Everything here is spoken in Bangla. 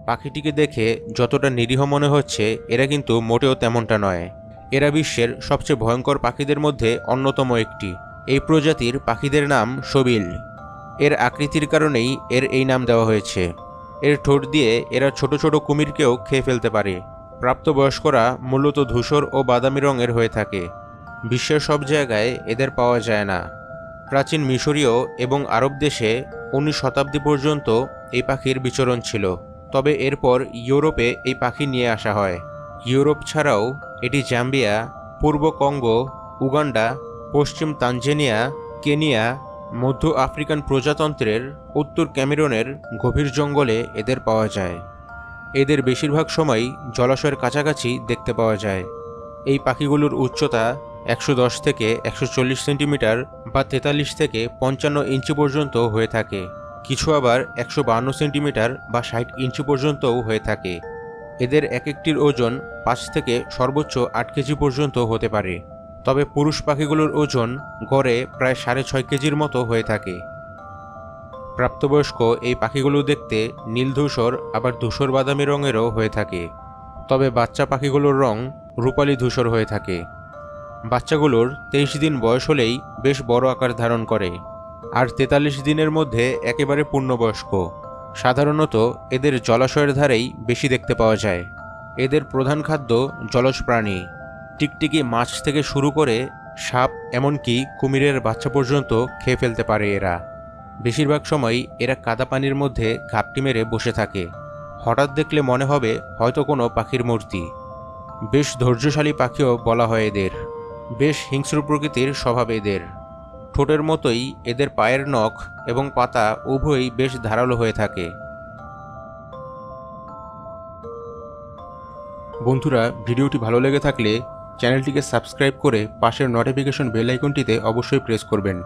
পাখিটিকে দেখে যতটা নিরীহ মনে হচ্ছে এরা কিন্তু মোটেও তেমনটা নয়। এরা বিশ্বের সবচেয়ে ভয়ঙ্কর পাখিদের মধ্যে অন্যতম একটি। এই প্রজাতির পাখিদের নাম শোবিল। এর আকৃতির কারণেই এর এই নাম দেওয়া হয়েছে। এর ঠোঁট দিয়ে এরা ছোট ছোট কুমিরকেও খেয়ে ফেলতে পারে। প্রাপ্তবয়স্করা মূলত ধূসর ও বাদামি রঙের হয়ে থাকে। বিশ্বের সব জায়গায় এদের পাওয়া যায় না। প্রাচীন মিশরীয় এবং আরব দেশে 19 শতাব্দী পর্যন্ত এই পাখির বিচরণ ছিল। তবে এরপর ইউরোপে এই পাখি নিয়ে আসা হয়। ইউরোপ ছাড়াও এটি জাম্বিয়া, পূর্ব কঙ্গো, উগান্ডা, পশ্চিম তানজানিয়া, কেনিয়া, মধ্য আফ্রিকান প্রজাতন্ত্রের উত্তর ক্যামেরুনের গভীর জঙ্গলে এদের পাওয়া যায়। এদের বেশিরভাগ সময়ই জলাশয়ের কাছাকাছি দেখতে পাওয়া যায়। এই পাখিগুলোর উচ্চতা 110 থেকে 140 সেন্টিমিটার বা 43 থেকে 55 ইঞ্চি পর্যন্ত হয়ে থাকে। কিছু আবার 152 সেন্টিমিটার বা 60 ইঞ্চি পর্যন্তও হয়ে থাকে। এদের এক একটির ওজন 5 থেকে সর্বোচ্চ 8 কেজি পর্যন্ত হতে পারে। তবে পুরুষ পাখিগুলোর ওজন গড়ে প্রায় 6.5 কেজির মতো হয়ে থাকে। প্রাপ্তবয়স্ক এই পাখিগুলো দেখতে নীল ধূসর আবার ধূসর বাদামি রঙেরও হয়ে থাকে। তবে বাচ্চা পাখিগুলোর রং রূপালি ধূসর হয়ে থাকে। বাচ্চাগুলোর 23 দিন বয়স হলেই বেশ বড় আকার ধারণ করে, আর 43 দিনের মধ্যে একেবারে পূর্ণবয়স্ক। সাধারণত এদের জলাশয়ের ধারেই বেশি দেখতে পাওয়া যায়। এদের প্রধান খাদ্য জলজ প্রাণী। টিকটিকি মাছ থেকে শুরু করে সাপ, এমনকি কুমিরের বাচ্চা পর্যন্ত খেয়ে ফেলতে পারে এরা। বেশিরভাগ সময় এরা কাদা পানির মধ্যে ঘাপটি মেরে বসে থাকে। হঠাৎ দেখলে মনে হবে হয়তো কোনো পাখির মূর্তি। বেশ ধৈর্যশালী পাখিও বলা হয় এদের। বেশ হিংস্র প্রকৃতির স্বভাব এদের। ঠোঁটের মতোই এদের পায়ের নখ এবং পাতা উভয়ই বেশ ধারালো হয়ে থাকে। বন্ধুরা, ভিডিওটি ভালো লেগে থাকলে চ্যানেলটিকে সাবস্ক্রাইব করে পাশের নোটিফিকেশন বেল আইকনটিতে অবশ্যই প্রেস করবেন।